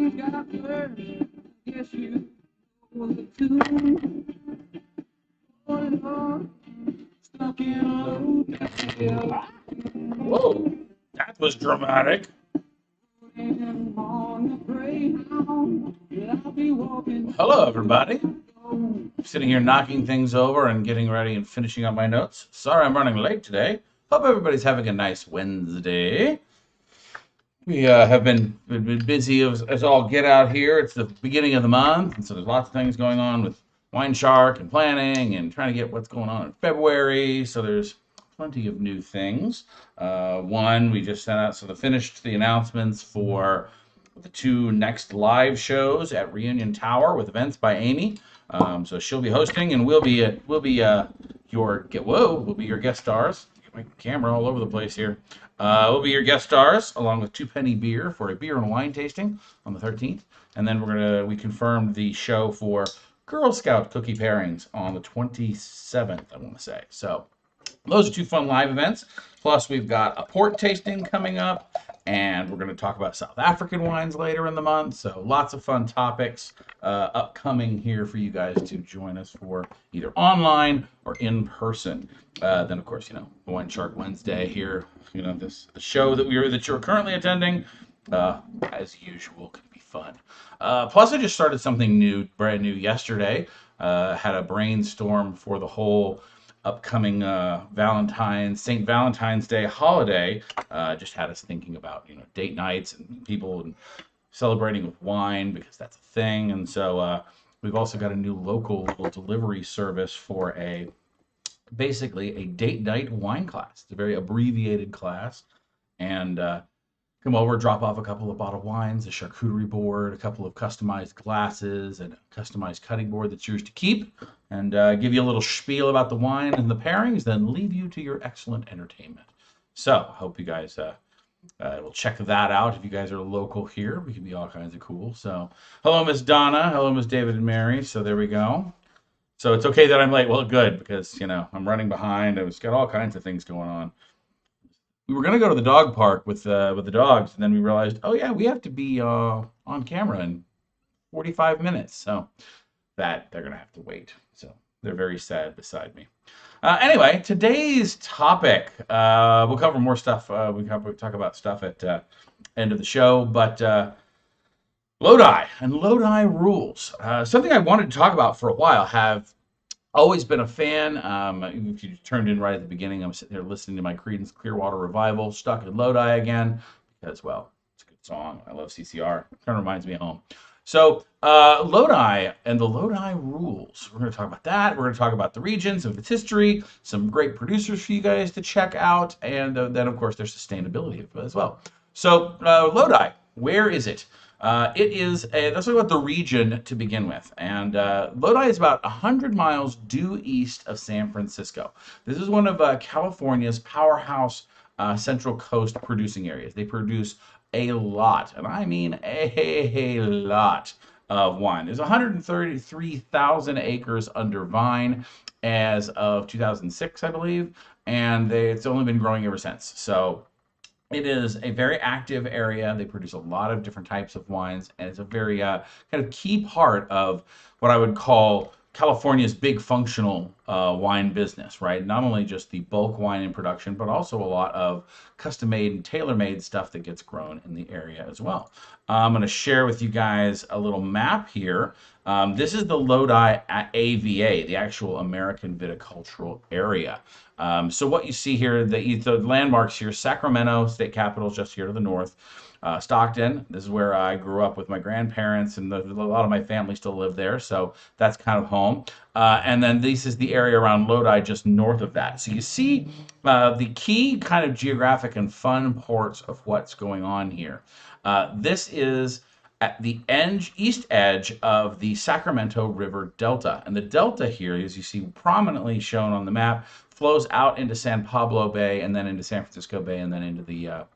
Whoa, that was dramatic. Hello, everybody. I'm sitting here knocking things over and getting ready and finishing up my notes. Sorry I'm running late today. Hope everybody's having a nice Wednesday. We have been busy as all get out here. It's the beginning of the month, and so there's lots of things going on with WineShark and planning and trying to get what's going on in February. So there's plenty of new things. One, we just sent out, so finished the announcements for the 2 next live shows at Reunion Tower with events by Amy. So she'll be hosting, and we'll be your guest stars. Get my camera all over the place here. We'll be your guest stars, along with 2 Penny Beer for a beer and wine tasting on the 13th, and then we confirmed the show for Girl Scout cookie pairings on the 27th, I want to say. So those are 2 fun live events. Plus, we've got a port tasting coming up, and we're going to talk about South African wines later in the month. So lots of fun topics upcoming here for you guys to join us for, either online or in person. Then, of course, WineShark Wednesday here. The show that you're currently attending, as usual, can be fun. Plus, I just started something brand new yesterday. Had a brainstorm for the whole upcoming St. Valentine's Day holiday. Just had us thinking about date nights and people celebrating with wine, because that's a thing. And so we've also got a new local delivery service for basically a date night wine class. It's a very abbreviated class, and come over, drop off a couple of bottled wines, a charcuterie board, a couple of customized glasses, and a customized cutting board that's yours to keep, and give you a little spiel about the wine and the pairings, then leave you to your excellent entertainment. So I hope you guys will check that out. If you guys are local here, we can be all kinds of cool. So hello, Miss Donna. Hello, Miss David and Mary. So there we go. So it's okay that I'm late. Well, good, because I'm running behind. I've got all kinds of things going on. We were going to go to the dog park with the dogs, and then we realized, oh yeah, we have to be on camera in 45 minutes. So they're going to have to wait. So they're very sad beside me. Anyway, today's topic, we'll cover more stuff. We'll talk about stuff at end of the show, but Lodi and Lodi Rules. Something I wanted to talk about for a while. Have always been a fan. If you turned in right at the beginning, I'm sitting there listening to my Creedence Clearwater Revival, Stuck in Lodi again, because, well, it's a good song. I love CCR. It kind of reminds me of home. So Lodi and the Lodi Rules. We're going to talk about that. We're going to talk about the region, some of its history, some great producers for you guys to check out, and then, of course, there's sustainability as well. So Lodi, where is it? Let's talk about the region to begin with. And Lodi is about 100 miles due east of San Francisco. This is one of California's powerhouse Central Coast producing areas. They produce a lot, and I mean a lot of wine. There's 133,000 acres under vine as of 2006, I believe, and it's only been growing ever since. So it is a very active area. They produce a lot of different types of wines, and it's a very kind of key part of what I would call California's big functional wine business, right? Not only just the bulk wine in production, but also a lot of custom-made and tailor-made stuff that gets grown in the area as well. I'm going to share with you guys a little map here. This is the Lodi AVA, the actual American viticultural area. So what you see here, the landmarks here, Sacramento, state capital, just here to the north. Stockton, this is where I grew up with my grandparents, and a lot of my family still live there, so that's kind of home. And then this is the area around Lodi, just north of that. So you see the key kind of geographic and fun parts of what's going on here. This is at the east edge of the Sacramento River Delta. And the delta here, as you see prominently shown on the map, flows out into San Pablo Bay, and then into San Francisco Bay, and then into the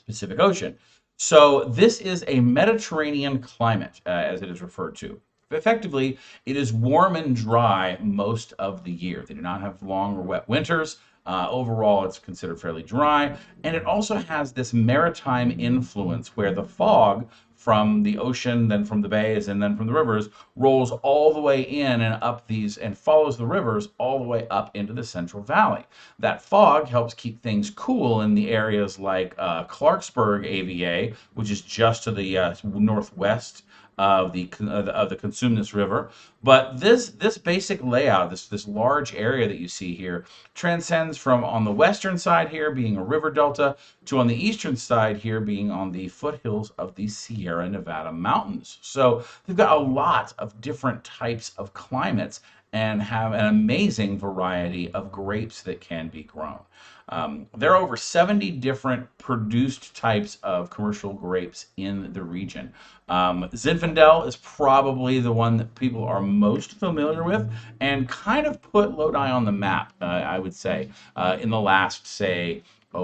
Pacific Ocean. So this is a Mediterranean climate, as it is referred to. Effectively, it is warm and dry most of the year. They do not have long or wet winters. Overall, it's considered fairly dry, and it also has this maritime influence where the fog from the ocean, then from the bays, and then from the rivers rolls all the way in and up these and follows the rivers all the way up into the Central Valley. That fog helps keep things cool in the areas like Clarksburg AVA, which is just to the northwest of the Consumnes River. But this basic layout, this large area that you see here, transcends from on the western side here being a river delta to on the eastern side here being on the foothills of the Sierra Nevada mountains. So they've got a lot of different types of climates and have an amazing variety of grapes that can be grown. There are over 70 different produced types of commercial grapes in the region. Zinfandel is probably the one that people are most familiar with and kind of put Lodi on the map, I would say, in the last, say,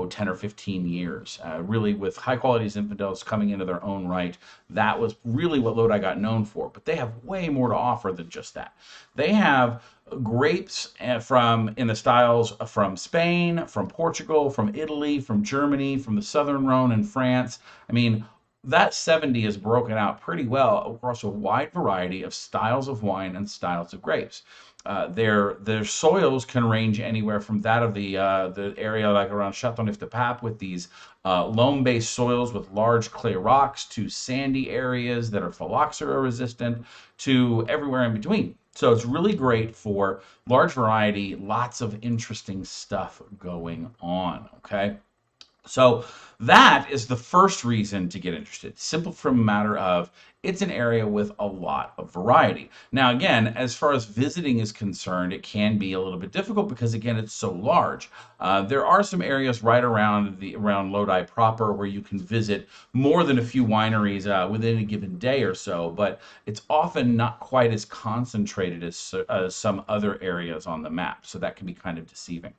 10 or 15 years. Really, with high quality Zinfandels coming into their own right, that was really what Lodi got known for. But they have way more to offer than just that. They have grapes from in the styles from Spain, from Portugal, from Italy, from Germany, from the Southern Rhone and France. I mean, that 70 is broken out pretty well across a wide variety of styles of wine and styles of grapes. Their soils can range anywhere from that of the area like around Châteauneuf-du-Pape with these loam-based soils with large clay rocks to sandy areas that are phylloxera resistant to everywhere in between. So it's really great for large variety, lots of interesting stuff going on. Okay. So that is the first reason to get interested. Simple from a matter of it's an area with a lot of variety. Now, again, as far as visiting is concerned, it can be a little bit difficult because, again, it's so large. There are some areas right around Lodi proper where you can visit more than a few wineries within a given day or so, but it's often not quite as concentrated as some other areas on the map. So that can be kind of deceiving.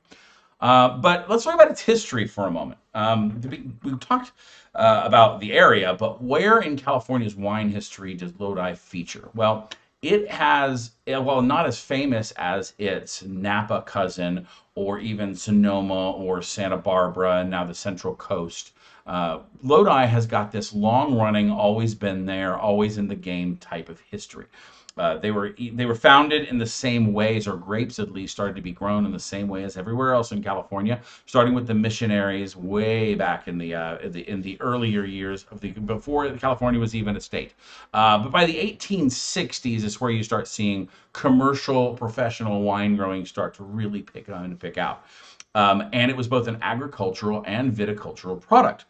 But let's talk about its history for a moment. We talked about the area, but where in California's wine history does Lodi feature? Well, it has, well, not as famous as its Napa cousin or even Sonoma or Santa Barbara, and now the Central Coast. Lodi has got this long-running, always been there, always in the game type of history. They were founded in the same ways, or grapes at least started to be grown in the same way as everywhere else in California, starting with the missionaries way back in the earlier years of before California was even a state. But by the 1860s is where you start seeing commercial, professional wine growing start to really pick out. And it was both an agricultural and viticultural product.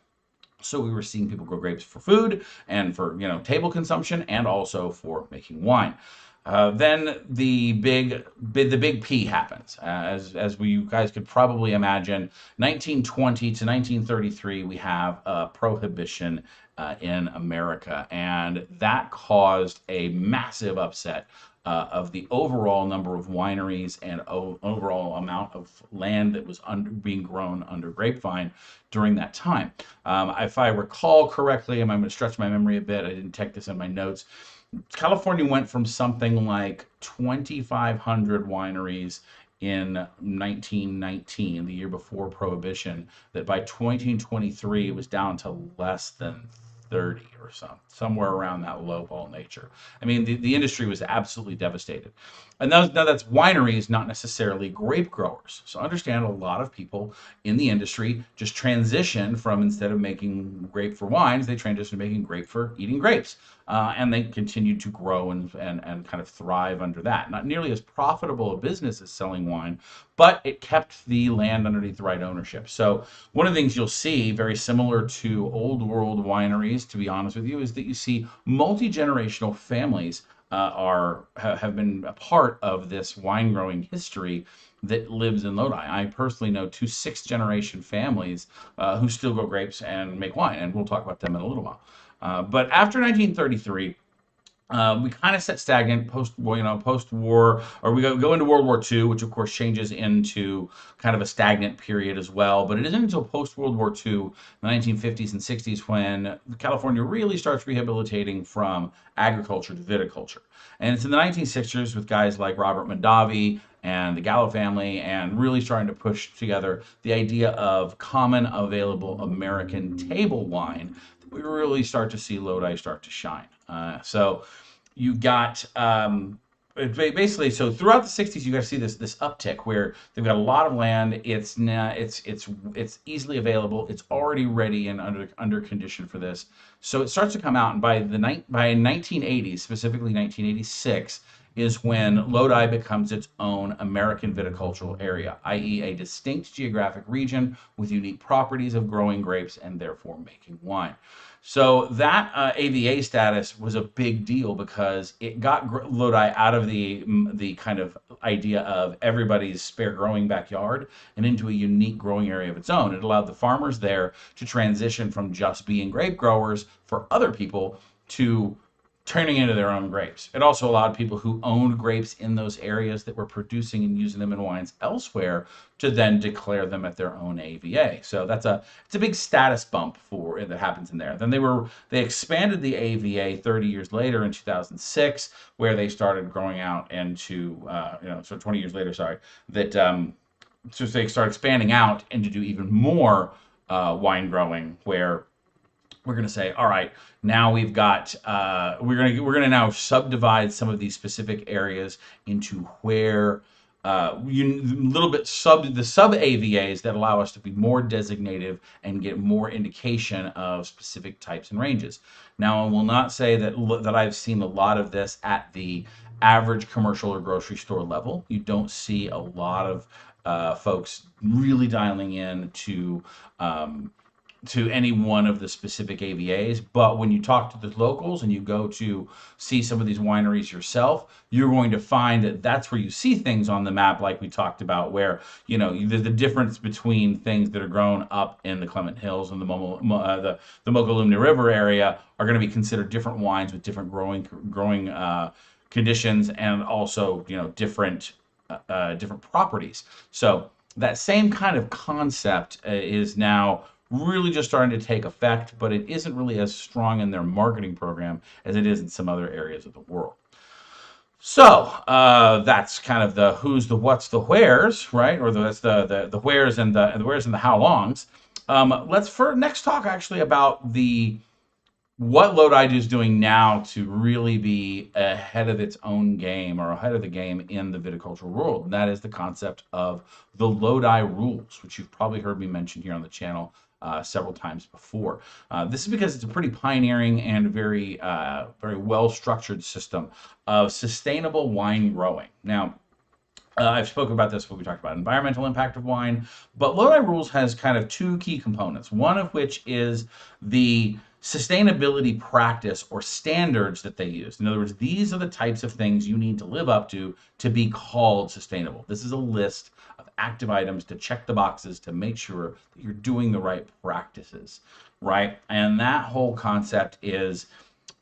So we were seeing people grow grapes for food and for table consumption, and also for making wine. Then the big P happens, as you guys could probably imagine. 1920 to 1933, we have prohibition in America, and that caused a massive upset of the overall number of wineries and overall amount of land that was being grown under grapevine during that time. If I recall correctly, and I'm going to stretch my memory a bit, I didn't take this in my notes. California went from something like 2,500 wineries in 1919, the year before Prohibition, that by 2023 it was down to less than 30 or somewhere around that low ball nature. I mean, the industry was absolutely devastated. And now that's wineries, not necessarily grape growers. So understand, a lot of people in the industry just transition from, instead of making grape for wines, they transition to making grape for eating grapes. And they continued to grow and kind of thrive under that. Not nearly as profitable a business as selling wine, but it kept the land underneath the right ownership. So one of the things you'll see, very similar to old world wineries, to be honest with you, is that you see multi-generational families have been a part of this wine growing history that lives in Lodi. I personally know 2 6th-generation families who still grow grapes and make wine, and we'll talk about them in a little while. But after 1933, We kind of set stagnant post-war, or we go into World War II, which of course changes into kind of a stagnant period as well. But it isn't until post-World War II, the 1950s and 60s, when California really starts rehabilitating from agriculture to viticulture. And it's in the 1960s with guys like Robert Mondavi and the Gallo family, and really starting to push together the idea of common available American table wine. We really start to see Lodi start to shine. So you got basically, so throughout the 60s you got to see this uptick where they've got a lot of land. It's now it's easily available. It's already ready and under condition for this. So it starts to come out, and by 1980s, specifically 1986, is when Lodi becomes its own American viticultural area, i.e., a distinct geographic region with unique properties of growing grapes and therefore making wine. So that AVA status was a big deal because it got Lodi out of the kind of idea of everybody's spare growing backyard and into a unique growing area of its own. It allowed the farmers there to transition from just being grape growers for other people to turning into their own grapes. It also allowed people who owned grapes in those areas that were producing and using them in wines elsewhere to then declare them at their own AVA. So it's a big status bump for that happens in there. Then they expanded the AVA 30 years later in 2006, where they started growing out into so 20 years later, sorry, that so they start expanding out and to do even more wine growing, where we're going to say, all right, now we've got we're going to now subdivide some of these specific areas into where little bit sub AVAs that allow us to be more designative and get more indication of specific types and ranges. Now, I will not say that I've seen a lot of this at the average commercial or grocery store level. You don't see a lot of folks really dialing in to any one of the specific AVAs. But when you talk to the locals and you go to see some of these wineries yourself, you're going to find that that's where you see things on the map, like we talked about, where the difference between things that are grown up in the Clement Hills and the Mokelumne River area are going to be considered different wines with different growing conditions, and also different properties. So that same kind of concept is now really just starting to take effect, but it isn't really as strong in their marketing program as it is in some other areas of the world. So that's kind of the who's, the what's, the where's, right? Or that's the where's and the where's and the how longs. Let's next talk actually about what Lodi is doing now to really be ahead of its own game, or ahead of the game in the viticultural world. And that is the concept of the Lodi Rules, which you've probably heard me mention here on the channel several times before. This is because it's a pretty pioneering and very well-structured system of sustainable wine growing. Now, I've spoken about this when we talked about environmental impact of wine, but Lodi Rules has kind of two key components, one of which is the sustainability practice or standards that they use. In other words, these are the types of things you need to live up to be called sustainable. This is a list of active items to check the boxes to make sure that you're doing the right practices, right? And that whole concept is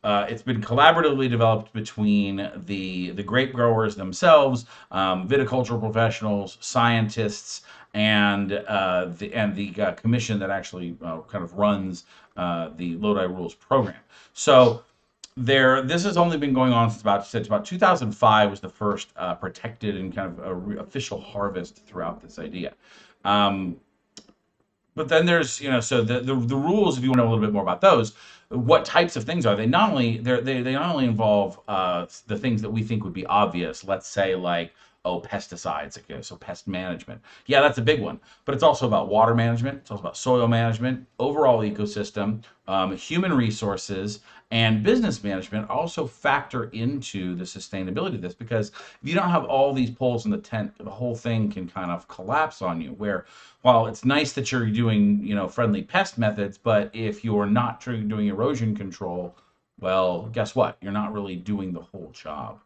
it's been collaboratively developed between the grape growers themselves, viticultural professionals, scientists, and the commission that actually kind of runs the Lodi Rules program. So this has only been going on since about 2005 was the first protected and kind of official harvest throughout this idea. But then there's, so the rules, if you want to know a little bit more about those, what types of things are they? They not only involve the things that we think would be obvious, let's say like, pesticides, okay, so pest management. Yeah, that's a big one. But it's also about water management. It's also about soil management, overall ecosystem, human resources, and business management also factor into the sustainability of this, because if you don't have all these poles in the tent, the whole thing can kind of collapse on you, where while it's nice that you're doing, friendly pest methods, but if you're not doing erosion control, well, guess what? You're not really doing the whole job.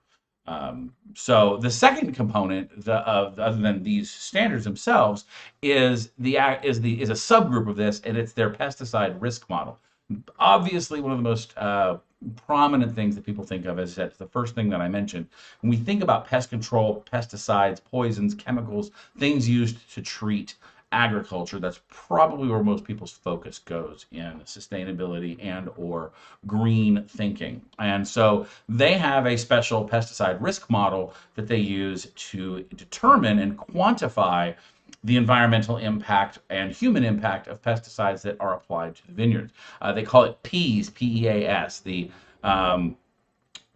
So the second component other than these standards themselves is a subgroup of this, and it's their pesticide risk model. Obviously, one of the most prominent things that people think of as that's the first thing that I mentioned. When we think about pest control, pesticides, poisons, chemicals, things used to treat agriculture, that's probably where most people's focus goes in sustainability and or green thinking. And so they have a special pesticide risk model that they use to determine and quantify the environmental impact and human impact of pesticides that are applied to the vineyards. They call it PEAS, P-E-A-S, the um,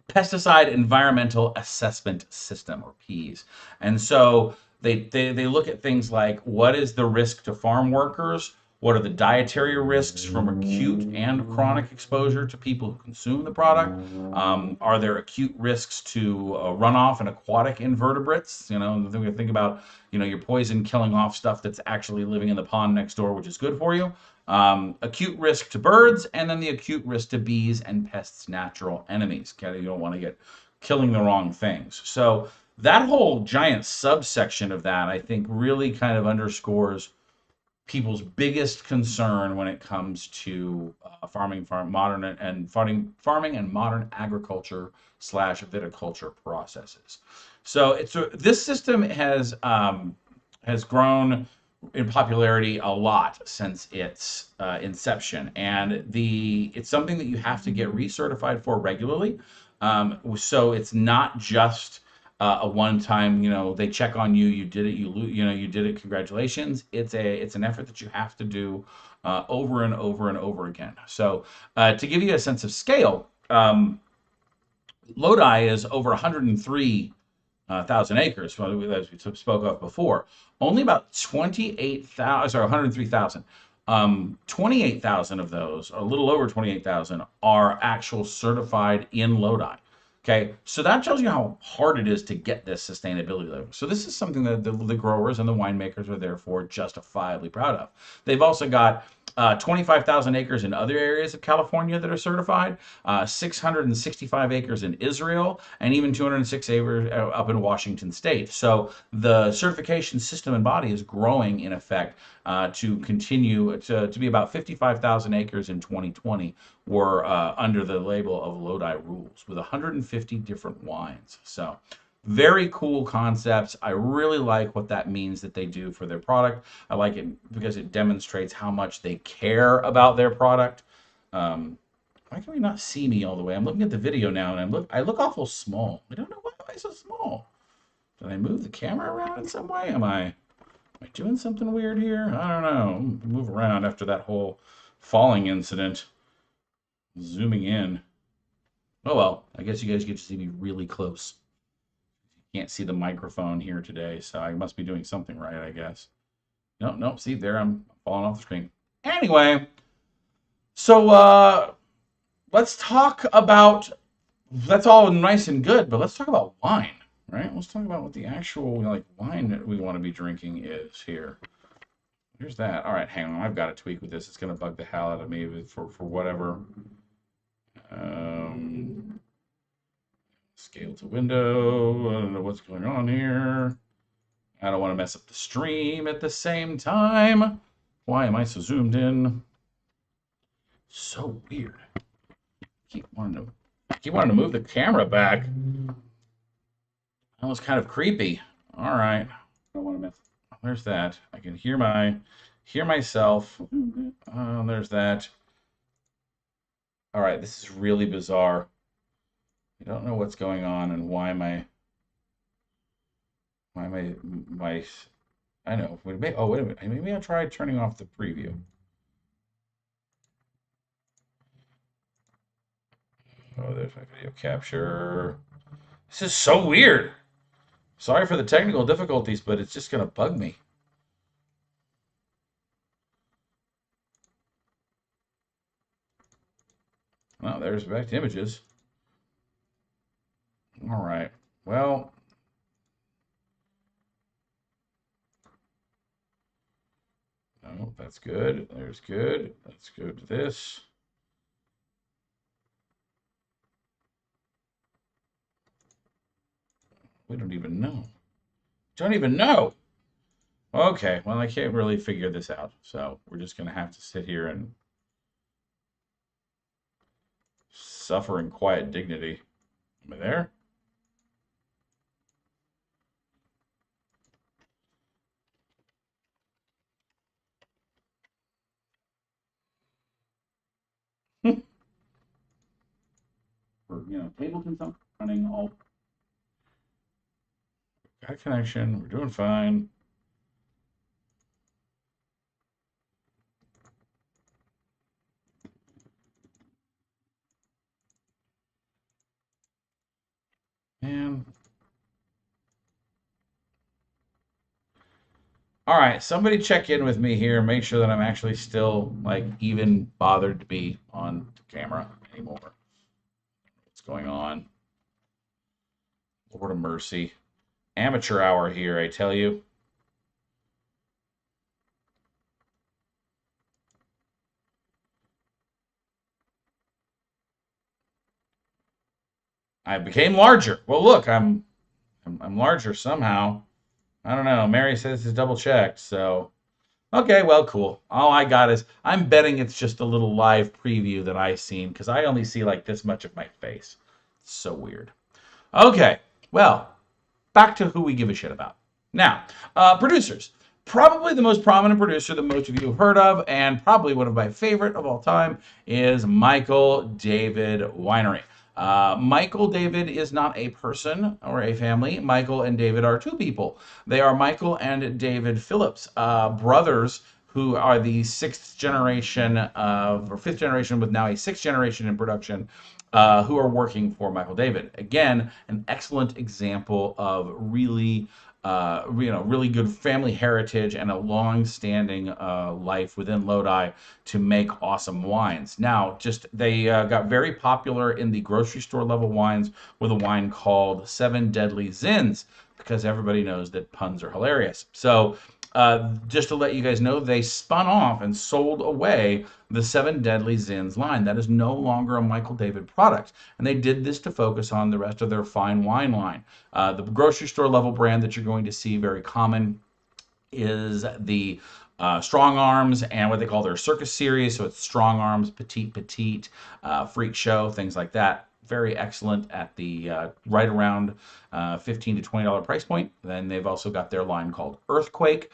Pesticide Environmental Assessment System, or PEAS. And so they look at things like what is the risk to farm workers? What are the dietary risks from acute and chronic exposure to people who consume the product? Are there acute risks to runoff and aquatic invertebrates? You know, we think about, you know, your poison killing off stuff that's actually living in the pond next door, which is good for you. Acute risk to birds, and then the acute risk to bees and pests' natural enemies. Okay, you don't want to get killing the wrong things. So that whole giant subsection of that, I think, really kind of underscores people's biggest concern when it comes to farming and modern agriculture slash viticulture processes. So this system has grown in popularity a lot since its inception, and it's something that you have to get recertified for regularly. So it's not just a one-time, you know, they check on you, you did it, you did it, congratulations. It's an effort that you have to do over and over and over again. So to give you a sense of scale, Lodi is over 103,000 acres, as we spoke of before. Only about 28,000, sorry, 103,000. 28,000 of those, a little over 28,000, are actual certified in Lodi. Okay, so that tells you how hard it is to get this sustainability level. So this is something that the growers and the winemakers are therefore justifiably proud of. They've also got 25,000 acres in other areas of California that are certified, 665 acres in Israel, and even 206 acres up in Washington State. So the certification system and body is growing in effect to continue to be about 55,000 acres in 2020 were under the label of Lodi Rules with 150 different wines. So very cool concepts. I really like what that means that they do for their product. I like it because it demonstrates how much they care about their product. Why can we not see me all the way? I'm looking at the video now, and I look awful small. I don't know why am I so small. Did I move the camera around in some way? Am I doing something weird here? I don't know. Move around after that whole falling incident. Zooming in. Oh well, I guess you guys get to see me really close. Can't see the microphone here today, so I must be doing something right, I guess. Nope, see there, I'm falling off the screen. Anyway, so let's talk about, that's all nice and good, but let's talk about wine, right? Let's talk about what the actual wine that we want to be drinking is here. Here's that. All right, hang on, I've got a tweak with this. It's going to bug the hell out of me for whatever. Scale to window. I don't know what's going on here. I don't want to mess up the stream at the same time. Why am I so zoomed in? So weird. I keep wanting to move the camera back. That was kind of creepy. All right. I don't want to mess. There's that. I can hear myself. There's that. All right. This is really bizarre. I don't know what's going on and why my I know. Oh, wait a minute. Maybe I'll try turning off the preview. Oh, there's my video capture. This is so weird. Sorry for the technical difficulties, but it's just going to bug me. Oh, there's back to images. All right. Well, no, that's good. There's good. Let's go to this. We don't even know. Don't even know. Okay, well, I can't really figure this out. So we're just going to have to sit here and Suffering quiet dignity. Am I there? For table consumption running all got a connection. We're doing fine. And all right, somebody check in with me here. Make sure that I'm actually still like even bothered to be on camera anymore. What's going on? Lord of mercy. Amateur hour here, I tell you. I became larger. Well, look, I'm larger somehow. I don't know. Mary says it's double checked, so okay, well, cool. All I got is I'm betting it's just a little live preview that I seen because I only see like this much of my face. It's so weird. Okay, well, back to who we give a shit about. Now, producers. Probably the most prominent producer that most of you have heard of, and probably one of my favorite of all time, is Michael David Winery. Michael David is not a person or a family. Michael and David are two people. They are Michael and David Phillips, brothers who are the sixth generation of, or fifth generation with now a sixth generation in production, who are working for Michael David. Again, an excellent example of really, really good family heritage and a long-standing life within Lodi to make awesome wines. Now, just they got very popular in the grocery store level wines with a wine called Seven Deadly Zins because everybody knows that puns are hilarious. So just to let you guys know, they spun off and sold away the Seven Deadly Zins line. That is no longer a Michael David product. And they did this to focus on the rest of their fine wine line. The grocery store level brand that you're going to see very common is the Strong Arms and what they call their Circus series. So it's Strong Arms, Petite Petite, Freak Show, things like that. Very excellent at the right around $15 to $20 price point. Then they've also got their line called Earthquake,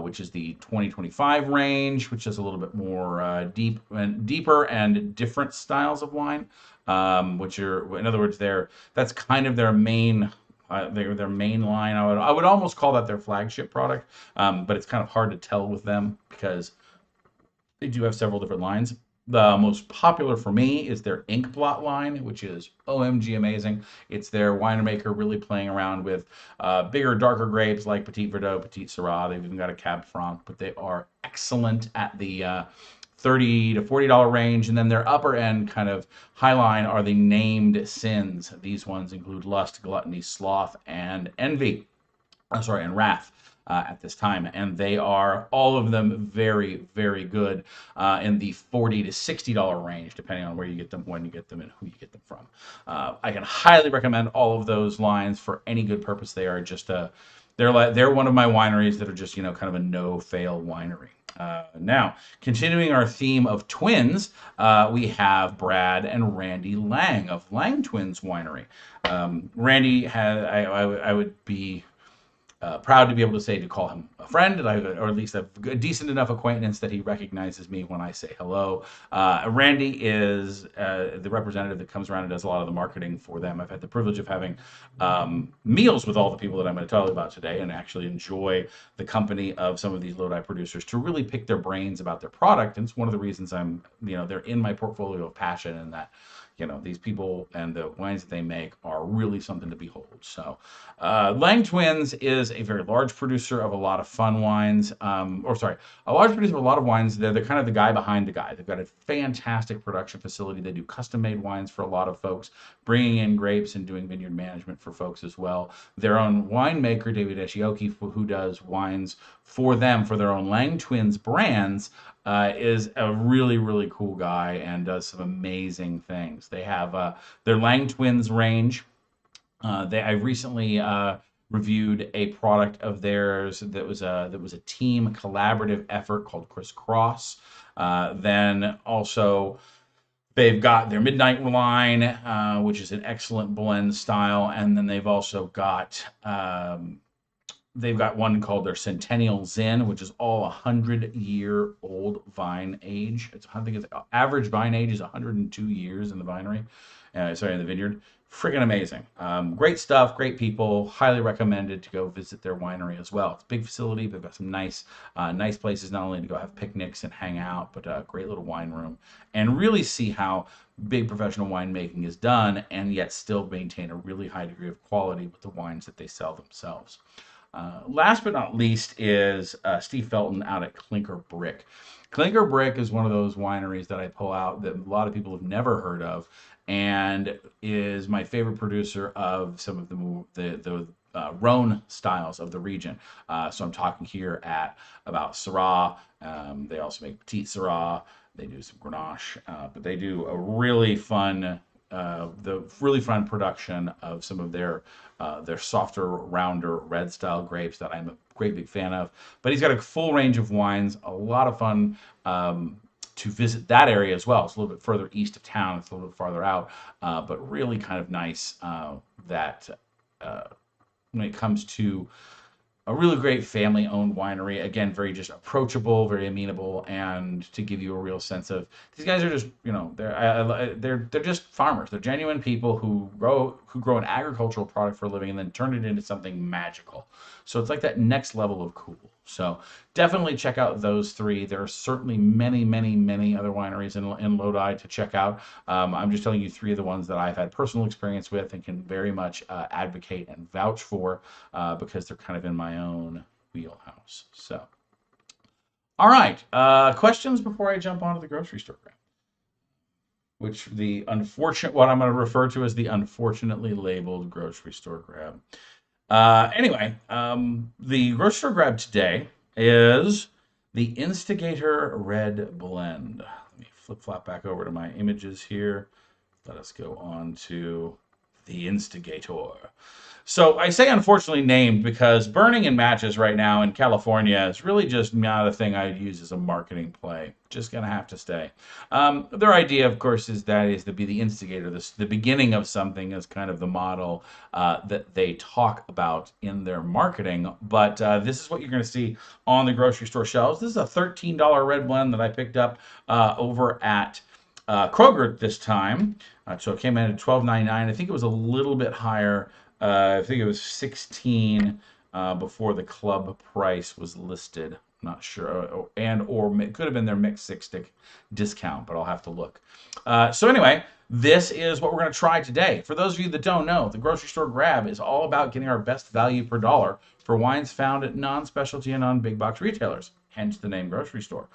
which is the 2025 range, which is a little bit more deeper and different styles of wine. Which are, in other words, that's kind of their main their main line. I would almost call that their flagship product, but it's kind of hard to tell with them because they do have several different lines. The most popular for me is their Ink Blot line, which is OMG amazing. It's their winemaker really playing around with bigger, darker grapes like Petit Verdot, Petit Syrah. They've even got a Cab Franc, but they are excellent at the $30 to $40 range. And then their upper end kind of high line are the named sins. These ones include lust, gluttony, sloth, and envy. Sorry, and wrath. At this time, and they are all of them very, very good in the $40 to $60 range, depending on where you get them, when you get them, and who you get them from. I can highly recommend all of those lines for any good purpose. They are just they're one of my wineries that are just kind of a no-fail winery. Now, continuing our theme of twins, we have Brad and Randy Lang of Lang Twins Winery. Randy I would be proud to be able to call him a friend, or at least a decent enough acquaintance that he recognizes me when I say hello. Randy is the representative that comes around and does a lot of the marketing for them. I've had the privilege of having meals with all the people that I'm going to tell you about today and actually enjoy the company of some of these Lodi producers to really pick their brains about their product. And it's one of the reasons they're in my portfolio of passion, and that these people and the wines that they make are really something to behold. So Lang Twins is a very large producer of a lot of fun wines, a large producer of a lot of wines. They're kind of the guy behind the guy. They've got a fantastic production facility. They do custom-made wines for a lot of folks, bringing in grapes and doing vineyard management for folks as well. Their own winemaker, David Eshioki, who does wines for them, for their own Lang Twins brands, is a really, really cool guy and does some amazing things. They have their Lang Twins range. I recently reviewed a product of theirs that was a team collaborative effort called Crisscross. Then also They've got their Midnight line, which is an excellent blend style, and then they've got one called their Centennial Zen, which is all 100-year-old vine age. I think it's average vine age is 102 years in the vinery, in the vineyard. Freaking amazing. Great stuff, great people. Highly recommended to go visit their winery as well. It's a big facility. They've got some nice places not only to go have picnics and hang out, but a great little wine room and really see how big professional winemaking is done and yet still maintain a really high degree of quality with the wines that they sell themselves. Last but not least is Steve Felton out at Clinker Brick. Clinker Brick is one of those wineries that I pull out that a lot of people have never heard of, and is my favorite producer of some of the Rhone styles of the region. So I'm talking here about Syrah. They also make Petite Syrah. They do some Grenache, but they do a really fun production of some of their softer, rounder red style grapes that I'm a great big fan of. But he's got a full range of wines, a lot of fun to visit that area as well. It's a little bit further east of town, it's a little bit farther out, but really kind of nice that when it comes to a really great family-owned winery. Again, very just approachable, very amenable, and to give you a real sense of these guys are just, they're just farmers. They're genuine people who grow an agricultural product for a living and then turn it into something magical. So it's like that next level of cool. So definitely check out those three. There are certainly many, many, many other wineries in Lodi to check out. I'm just telling you three of the ones that I've had personal experience with and can very much advocate and vouch for because they're kind of in my own wheelhouse. So, all right. Questions before I jump onto the grocery store grab, which what I'm going to refer to as the unfortunately labeled grocery store grab. Anyway, the grocery store grab today is the Instigator Red Blend. Let me flip-flop back over to my images here. Let us go on to the Instigator. So I say unfortunately named because burning in matches right now in California is really just not a thing I'd use as a marketing play. Just gonna have to stay. Their idea, of course, is to be the instigator, the beginning of something is kind of the model that they talk about in their marketing. But this is what you're gonna see on the grocery store shelves. This is a $13 red blend that I picked up over at Kroger this time. So it came in at $12.99. I think it was a little bit higher. I think it was 16 before the club price was listed. I'm not sure, or it could have been their mixed six stick discount, but I'll have to look. So anyway, this is what we're going to try today. For those of you that don't know, the grocery store grab is all about getting our best value per dollar for wines found at non-specialty and non-big box retailers. Hence the name grocery store.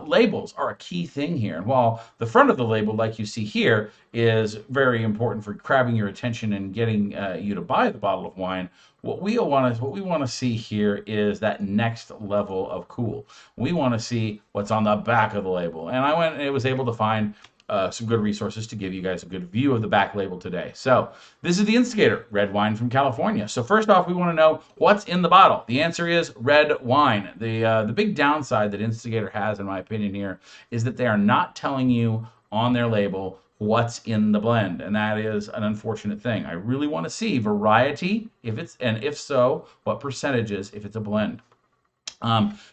Labels are a key thing here. And while the front of the label, like you see here, is very important for grabbing your attention and getting you to buy the bottle of wine, what we want to see here is that next level of cool. We want to see what's on the back of the label. And I went and was able to find some good resources to give you guys a good view of the back label today. So this is the Instigator red wine from California. So first off, we want to know what's in the bottle. The answer is red wine. The big downside that Instigator has, in my opinion here, is that they are not telling you on their label what's in the blend, and that is an unfortunate thing. I really want to see variety, if so, what percentages if it's a blend.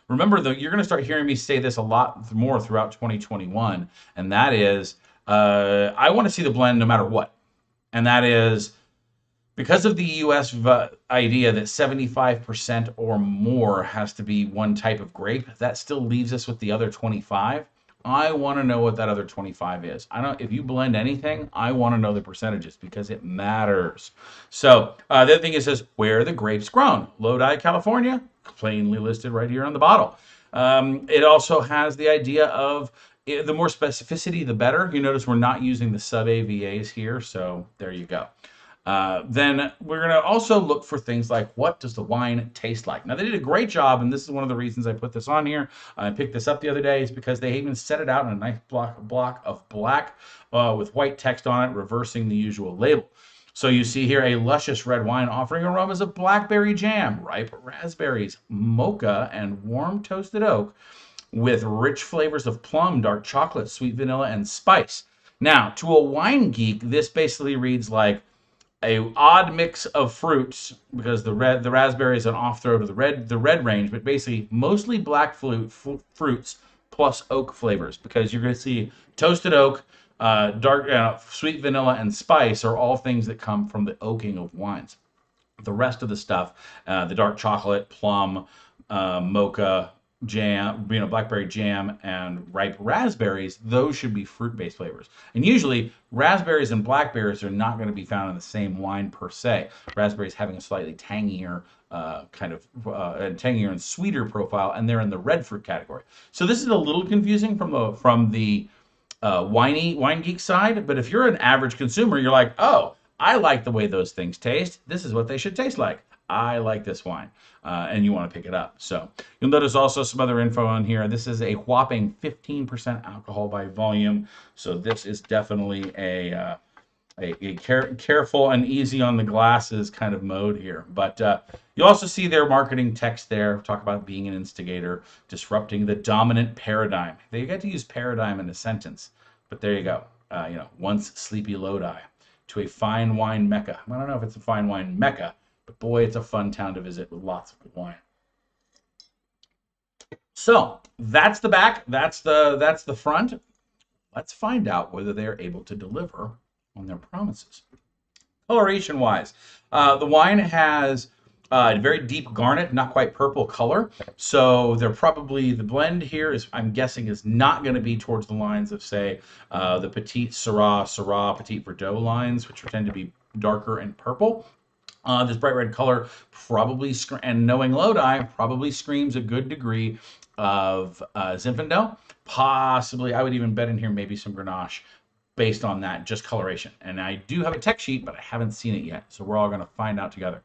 Remember, though, you're going to start hearing me say this a lot more throughout 2021, and that is I want to see the blend no matter what. And that is because of the U.S. idea that 75% or more has to be one type of grape, that still leaves us with the other 25. I want to know what that other 25 is. If you blend anything, I want to know the percentages because it matters. So the other thing, it says where are the grapes grown? Lodi, California, plainly listed right here on the bottle. It also has the idea of the more specificity, the better. You notice we're not using the sub AVAs here, so there you go. Then we're going to also look for things like, what does the wine taste like? Now, they did a great job, and this is one of the reasons I put this on here. I picked this up the other day, is because they even set it out in a nice block of black with white text on it, reversing the usual label. So you see here a luscious red wine offering aromas of blackberry jam, ripe raspberries, mocha, and warm toasted oak with rich flavors of plum, dark chocolate, sweet vanilla, and spice. Now, to a wine geek, this basically reads like a odd mix of fruits because the raspberry is an off throw to the red range, but basically mostly black fruits plus oak flavors because you're going to see toasted oak, dark sweet vanilla, and spice are all things that come from the oaking of wines. The rest of the stuff, the dark chocolate, plum, mocha, jam, blackberry jam, and ripe raspberries, those should be fruit-based flavors. And usually, raspberries and blackberries are not going to be found in the same wine per se. Raspberries having a slightly tangier, tangier and sweeter profile, and they're in the red fruit category. So this is a little confusing from the wine geek side, but if you're an average consumer, you're like, oh, I like the way those things taste. This is what they should taste like. I like this wine, and you want to pick it up. So you'll notice also some other info on here. This is a whopping 15% alcohol by volume. So this is definitely a careful and easy on the glasses kind of mode here. But you also see their marketing text there. Talk about being an instigator, disrupting the dominant paradigm. They get to use paradigm in a sentence, but there you go. Once sleepy Lodi to a fine wine mecca. I don't know if it's a fine wine mecca, but boy, it's a fun town to visit with lots of good wine. So that's the back. That's the front. Let's find out whether they're able to deliver on their promises. Coloration wise, the wine has a very deep garnet, not quite purple color. So they're probably, the blend here is, I'm guessing, is not going to be towards the lines of, say, the Petit Syrah, Petit Verdot lines, which tend to be darker and purple. This bright red color probably, and knowing Lodi, probably screams a good degree of Zinfandel. Possibly, I would even bet in here maybe some Grenache based on that, just coloration. And I do have a tech sheet, but I haven't seen it yet. So we're all going to find out together.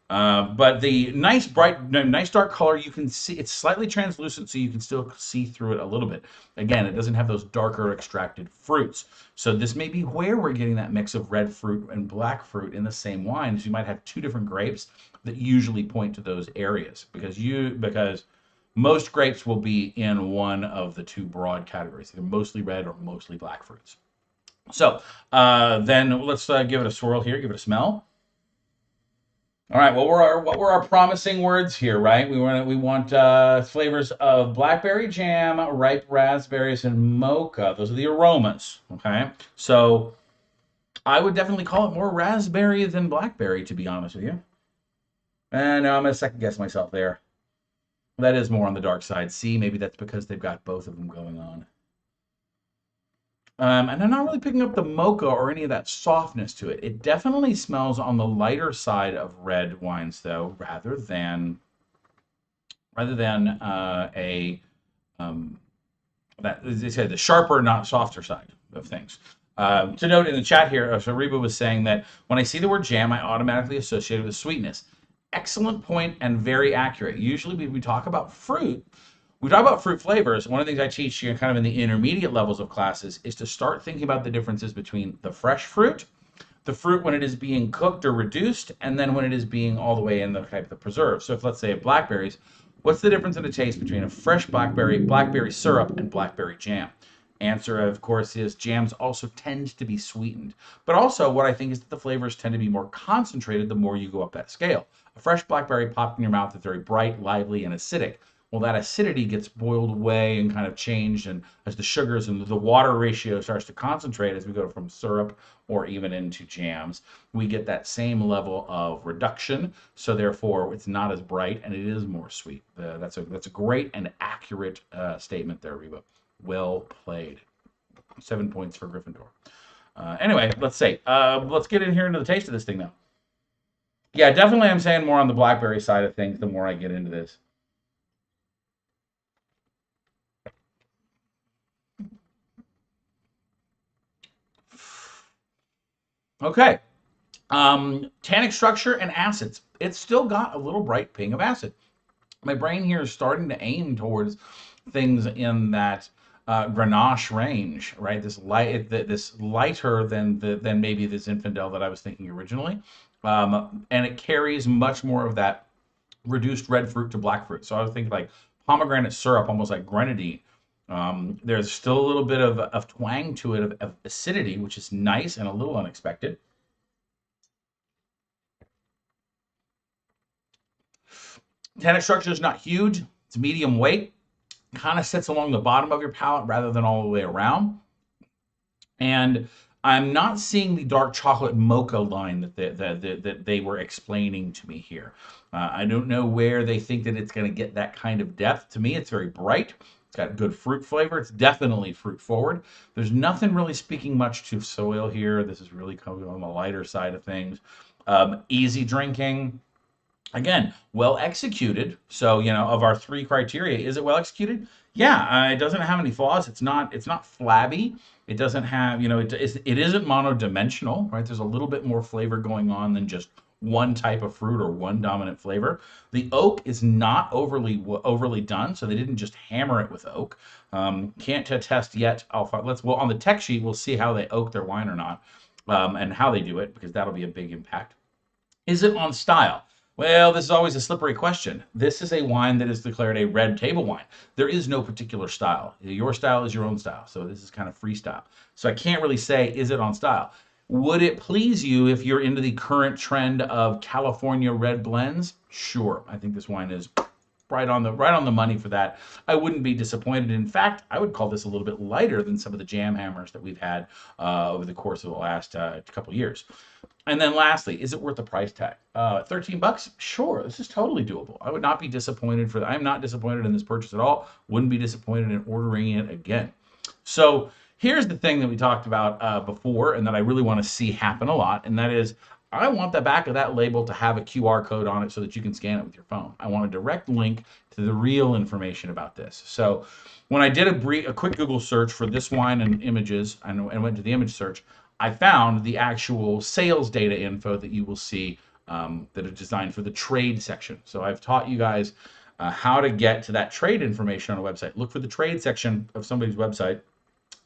But the nice dark color, you can see it's slightly translucent, so you can still see through it a little bit. Again, it doesn't have those darker extracted fruits. So this may be where we're getting that mix of red fruit and black fruit in the same wine. So you might have two different grapes that usually point to those areas because most grapes will be in one of the two broad categories, either mostly red or mostly black fruits. So then let's give it a swirl here, give it a smell. All right, what were our promising words here, right? We want flavors of blackberry jam, ripe raspberries, and mocha. Those are the aromas, okay? So I would definitely call it more raspberry than blackberry, to be honest with you. And I'm going to second guess myself there. That is more on the dark side. See, maybe that's because they've got both of them going on. And I'm not really picking up the mocha or any of that softness to it. It definitely smells on the lighter side of red wines, though, rather than that, as they say, the sharper, not softer side of things. To note in the chat here, so Reba was saying that when I see the word jam, I automatically associate it with sweetness. Excellent point and very accurate. Usually when we talk about fruit, we talk about fruit flavors. One of the things I teach you kind of in the intermediate levels of classes is to start thinking about the differences between the fresh fruit, the fruit when it is being cooked or reduced, and then when it is being all the way in the type of the preserve. So if, let's say, blackberries, what's the difference in the taste between a fresh blackberry syrup, and blackberry jam? Answer, of course, is jams also tend to be sweetened. But also what I think is that the flavors tend to be more concentrated the more you go up that scale. A fresh blackberry popped in your mouth is very bright, lively, and acidic. Well, that acidity gets boiled away and kind of changed, and as the sugars and the water ratio starts to concentrate as we go from syrup or even into jams, we get that same level of reduction. So therefore, it's not as bright and it is more sweet. That's a great and accurate statement there, Reba. Well played. 7 points for Gryffindor. Anyway, let's see. Let's get in here into the taste of this thing now. Yeah, definitely I'm saying more on the blackberry side of things the more I get into this. Okay. Tannic structure and acids. It's still got a little bright ping of acid. My brain here is starting to aim towards things in that Grenache range, right? This lighter than maybe this Zinfandel that I was thinking originally, and it carries much more of that reduced red fruit to black fruit. So I was thinking like pomegranate syrup, almost like grenadine, There's still a little bit of twang to it, of acidity, which is nice and a little unexpected. Tannic structure is not huge. It's medium weight. Kind of sits along the bottom of your palate rather than all the way around. And I'm not seeing the dark chocolate mocha line that they were explaining to me here. I don't know where they think that it's going to get that kind of depth. To me, it's very bright. It's got good fruit flavor. It's definitely fruit forward. There's nothing really speaking much to soil here. This is really coming on the lighter side of things. Easy drinking. Again, well executed. So, of our three criteria, is it well executed? Yeah, it doesn't have any flaws. It's not flabby. It doesn't have, it isn't monodimensional, right? There's a little bit more flavor going on than just one type of fruit or one dominant flavor. The oak is not overly done, so they didn't just hammer it with oak. Can't attest yet. On the tech sheet, we'll see how they oak their wine or not, and how they do it, because that'll be a big impact. Is it on style? Well, this is always a slippery question. This is a wine that is declared a red table wine. There is no particular style. Your style is your own style. So this is kind of freestyle. So I can't really say, is it on style? Would it please you if you're into the current trend of California red blends? Sure. I think this wine is right on the money for that. I wouldn't be disappointed. In fact, I would call this a little bit lighter than some of the jam hammers that we've had over the course of the last couple years. And then lastly, is it worth the price tag? $13? Sure, this is totally doable. I would not be disappointed I'm not disappointed in this purchase at all. Wouldn't be disappointed in ordering it again. So here's the thing that we talked about before, and that I really want to see happen a lot, and that is, I want the back of that label to have a QR code on it so that you can scan it with your phone. I want a direct link to the real information about this. So when I did a quick Google search for this wine and images, and went to the image search, I found the actual sales data info that you will see that are designed for the trade section. So I've taught you guys how to get to that trade information on a website. Look for the trade section of somebody's website,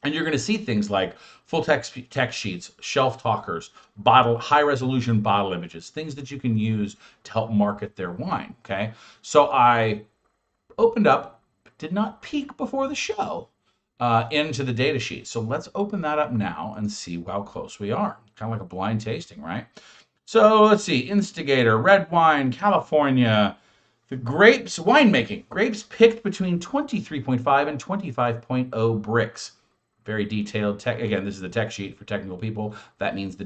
and you're going to see things like full text sheets, shelf talkers, high resolution bottle images, things that you can use to help market their wine. Okay, so I opened up, did not peek before the show, into the data sheet. So let's open that up now and see how close we are. Kind of like a blind tasting, right? So let's see. Instigator, red wine, California. The grapes, winemaking. Grapes picked between 23.5 and 25.0 Brix. Very detailed tech. Again, this is the tech sheet for technical people. That means the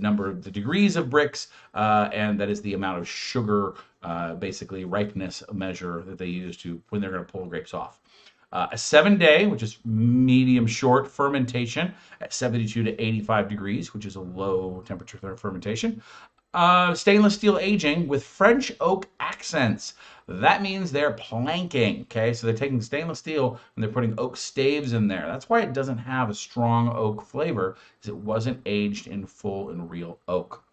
degrees of Brix, and that is the amount of sugar, basically ripeness measure that they use when they're going to pull grapes off. A 7-day, which is medium short fermentation at 72 to 85 degrees, which is a low temperature fermentation. Stainless steel aging with French oak accents. That means they're planking, okay? So they're taking stainless steel and they're putting oak staves in there. That's why it doesn't have a strong oak flavor, because it wasn't aged in full and real oak.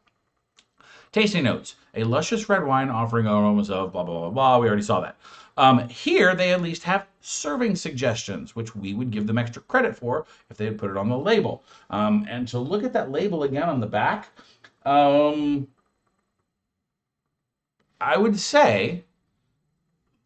Tasting notes. A luscious red wine offering aromas of blah, blah, blah, blah. We already saw that. Here, they at least have serving suggestions, which we would give them extra credit for if they had put it on the label. And to look at that label again on the back, I would say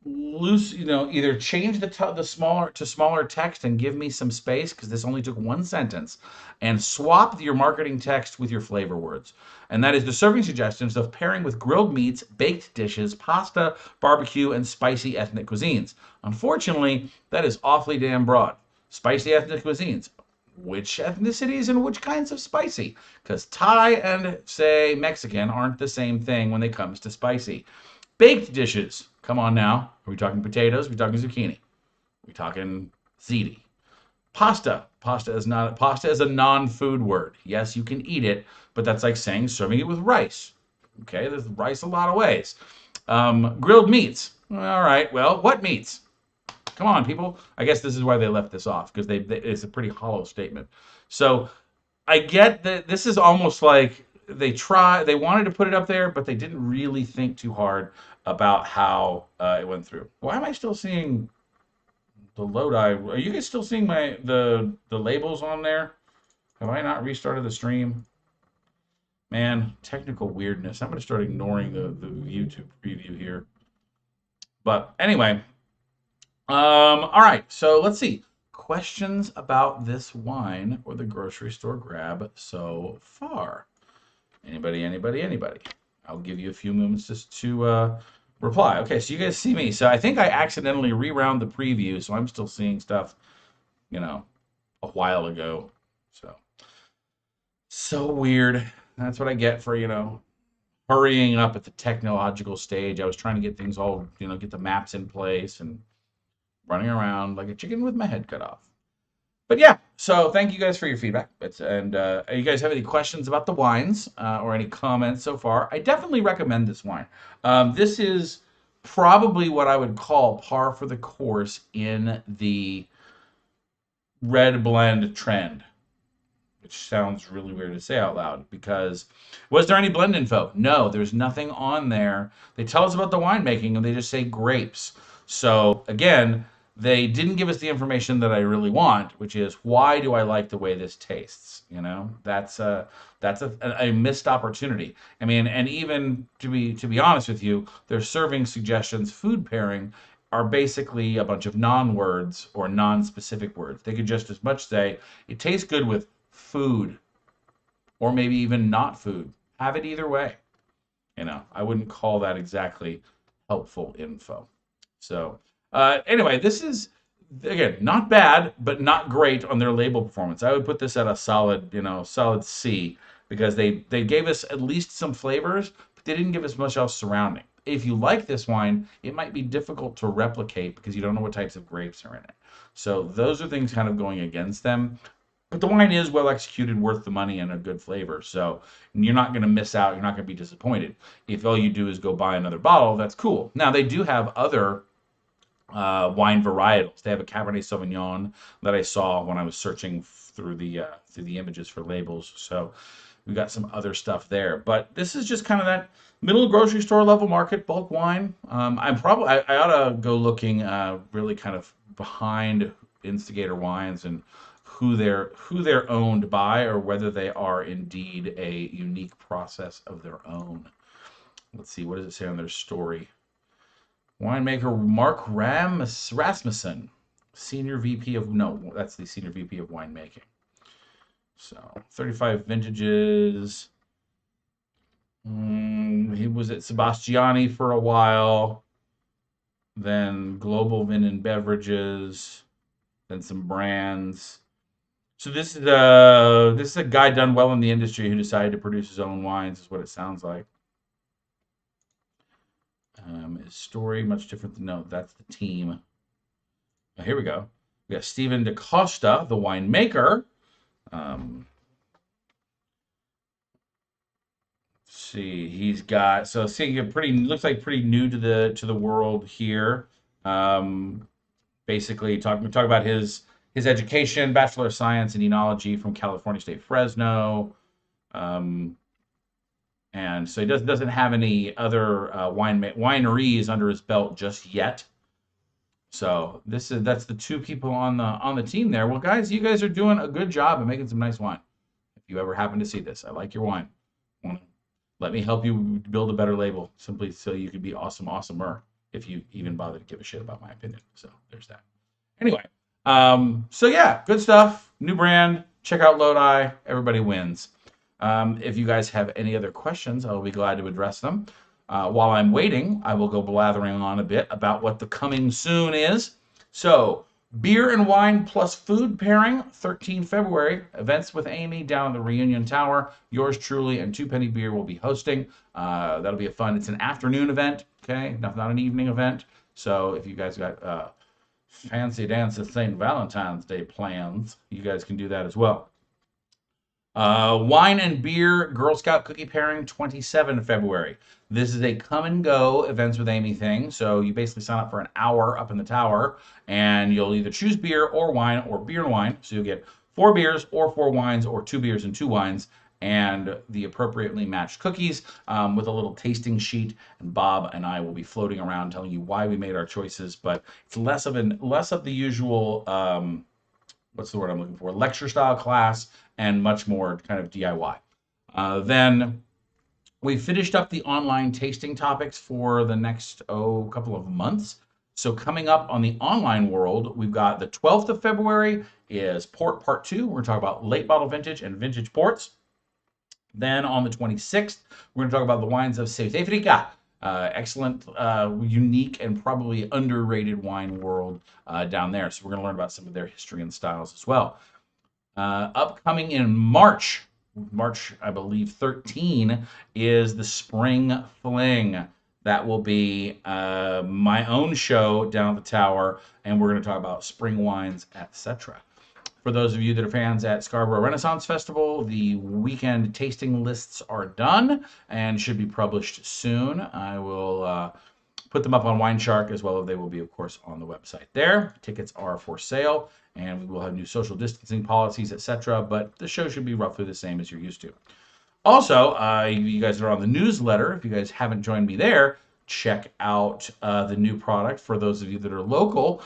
either change the smaller text and give me some space, because this only took one sentence, and swap your marketing text with your flavor words. And that is the serving suggestions of pairing with grilled meats, baked dishes, pasta, barbecue, and spicy ethnic cuisines. Unfortunately, that is awfully damn broad. Spicy ethnic cuisines. Which ethnicities and which kinds of spicy? Because Thai and, say, Mexican aren't the same thing when it comes to spicy. Baked dishes. Come on now. Are we talking potatoes? Are we talking zucchini? Are we talking ziti? Pasta. Pasta is a non-food word. Yes, you can eat it, but that's like saying serving it with rice. Okay, there's rice a lot of ways. Grilled meats. All right, well, what meats? Come on, people. I guess this is why they left this off, because it's a pretty hollow statement. So I get that this is almost like they wanted to put it up there, but they didn't really think too hard about how it went through. Why am I still seeing the Lodi? Are you guys still seeing the labels on there? Have I not restarted the stream? Man, technical weirdness. I'm going to start ignoring the YouTube preview here. But anyway, all right. So let's see. questions about this wine or the grocery store grab so far? Anybody, anybody, anybody? I'll give you a few moments just to reply. Okay, so you guys see me. So I think I accidentally rewound the preview, so I'm still seeing stuff, you know, a while ago. So weird. That's what I get for, hurrying up at the technological stage. I was trying to get things all, get the maps in place and running around like a chicken with my head cut off. But yeah, so thank you guys for your feedback. You guys have any questions about the wines or any comments so far? I definitely recommend this wine. This is probably what I would call par for the course in the red blend trend, which sounds really weird to say out loud, because was there any blend info? No, there's nothing on there. They tell us about the winemaking and they just say grapes. So again, they didn't give us the information that I really want, which is, why do I like the way this tastes? That's a missed opportunity. I mean, and even to be honest with you, their serving suggestions, food pairing, are basically a bunch of non-words or non-specific words. They could just as much say, it tastes good with food, or maybe even not food. Have it either way. I wouldn't call that exactly helpful info. So anyway, this is, again, not bad, but not great on their label performance. I would put this at a solid, solid C, because they gave us at least some flavors, but they didn't give us much else surrounding. If you like this wine, it might be difficult to replicate because you don't know what types of grapes are in it. So those are things kind of going against them. But the wine is well executed, worth the money, and a good flavor. So you're not going to miss out. You're not going to be disappointed. If all you do is go buy another bottle, that's cool. Now, they do have other wine varietals. They have a Cabernet Sauvignon that I saw when I was searching through the images for labels. So we got some other stuff there. But this is just kind of that middle grocery store level market, bulk wine. I ought to go looking really kind of behind Instigator Wines and who they're owned by, or whether they are indeed a unique process of their own. Let's see, what does it say on their story? Winemaker Mark Rasmussen, Senior VP of, no, that's the Senior VP of winemaking. So 35 vintages. He was at Sebastiani for a while, then Global Vin and Beverages, then some brands. So this is a guy done well in the industry who decided to produce his own wines, is what it sounds like. His story, much different than, no, that's the team. Oh, here we go. We got Stephen Decosta, the winemaker. See, he's got, so seeing looks like pretty new to the world here. Basically talk about his education, Bachelor of Science in Enology from California State Fresno. And so he doesn't have any other wineries under his belt just yet. So that's the two people on the team there. Well, guys, you guys are doing a good job of making some nice wine. If you ever happen to see this, I like your wine. Let me help you build a better label, simply so you could be awesomer, if you even bother to give a shit about my opinion. So there's that. Anyway, so yeah, good stuff. New brand. Check out Lodi. Everybody wins. If you guys have any other questions, I will be glad to address them. While I'm waiting, I will go blathering on a bit about what the coming soon is. So, beer and wine plus food pairing, 13 February. Events with Amy down at the Reunion Tower. Yours truly and Two Penny Beer will be hosting. That'll be it's an afternoon event, okay? Not an evening event. So if you guys got fancy dance at St. Valentine's Day plans, you guys can do that as well. Wine and beer Girl Scout cookie pairing, 27 February. This is a come and go Events with Amy thing. So you basically sign up for an hour up in the tower, and you'll either choose beer or wine, or beer and wine. So you'll get 4 beers or 4 wines, or 2 beers and 2 wines, and the appropriately matched cookies with a little tasting sheet. And Bob and I will be floating around telling you why we made our choices, but it's less of the usual what's the word I'm looking for? Lecture style class, and much more kind of DIY. Then we finished up the online tasting topics for the next couple of months. So coming up on the online world, we've got the 12th of February is Port Part 2. We're going to talk about late bottle vintage and vintage ports. Then on the 26th, we're going to talk about the wines of South Africa. Excellent, unique, and probably underrated wine world down there. So we're going to learn about some of their history and styles as well. Upcoming in March, I believe 13, is the Spring Fling. That will be my own show down at the Tower, and we're going to talk about spring wines, etc. For those of you that are fans at Scarborough Renaissance Festival, the weekend tasting lists are done and should be published soon. I will put them up on WineShark as well as they will be, of course, on the website there. Tickets are for sale, and we will have new social distancing policies, etc. But the show should be roughly the same as you're used to. Also, you guys are on the newsletter. If you guys haven't joined me there, check out the new product. For those of you that are local,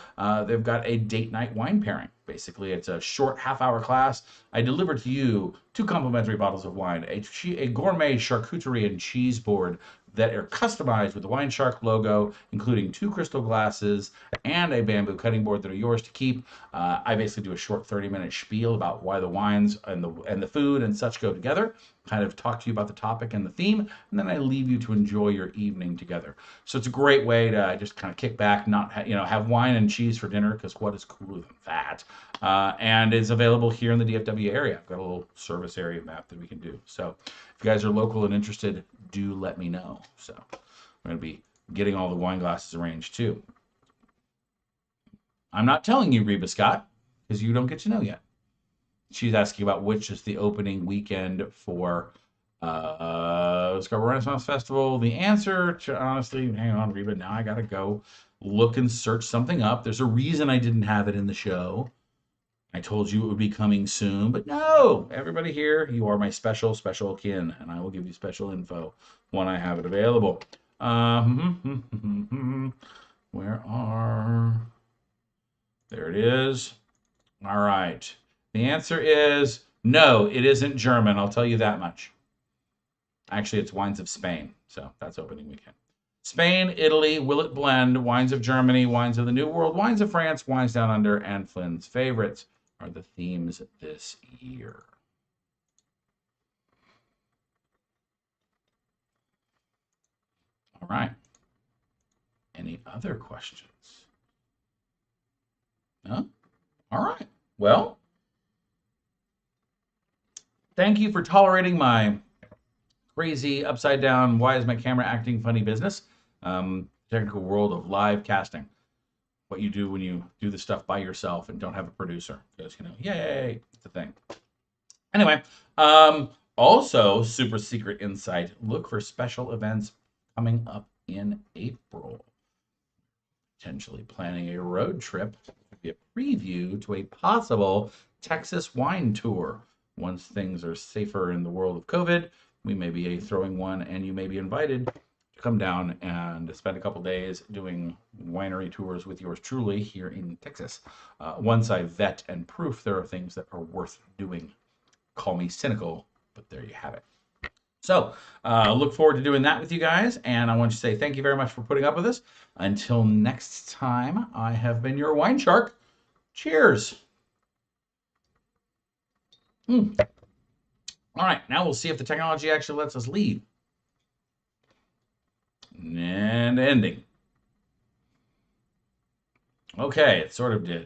they've got a date night wine pairing. Basically, it's a short half-hour class. I deliver to you 2 complimentary bottles of wine, a gourmet charcuterie and cheese board that are customized with the WineShark logo, including 2 crystal glasses and a bamboo cutting board that are yours to keep. I basically do a short 30-minute spiel about why the wines and the food and such go together, kind of talk to you about the topic and the theme, and then I leave you to enjoy your evening together. So it's a great way to just kind of kick back, not have wine and cheese for dinner, because what is cooler than that? And it's available here in the DFW area. I've got a little service area map that we can do. So if you guys are local and interested, do let me know. So I'm going to be getting all the wine glasses arranged too. I'm not telling you, Reba Scott, because you don't get to know yet. She's asking about which is the opening weekend for Scarborough Renaissance Festival. The answer to, honestly, hang on, Reba, now I got to go look and search something up. There's a reason I didn't have it in the show. I told you it would be coming soon, but no, everybody here, you are my special kin, and I will give you special info when I have it available. There it is. All right. The answer is no, it isn't German. I'll tell you that much. Actually, it's Wines of Spain, so that's opening weekend. Spain, Italy, Will It Blend, Wines of Germany, Wines of the New World, Wines of France, Wines Down Under, and Flynn's Favorites are the themes this year. All right. Any other questions? No? All right. Well, thank you for tolerating my crazy upside down, why is my camera acting funny business? Technical world of live casting. What you do when you do the stuff by yourself and don't have a producer. Because, yay, it's a thing. Anyway, also, super secret insight, look for special events coming up in April. Potentially planning a road trip to be a preview to a possible Texas wine tour. Once things are safer in the world of COVID, we may be throwing one, and you may be invited to come down and spend a couple days doing winery tours with yours truly here in Texas. Once I vet and proof there are things that are worth doing. Call me cynical, but there you have it. So look forward to doing that with you guys, and I want to say thank you very much for putting up with us. Until next time, I have been your wine shark. Cheers. All right, now we'll see if the technology actually lets us leave. And ending. Okay, it sort of did.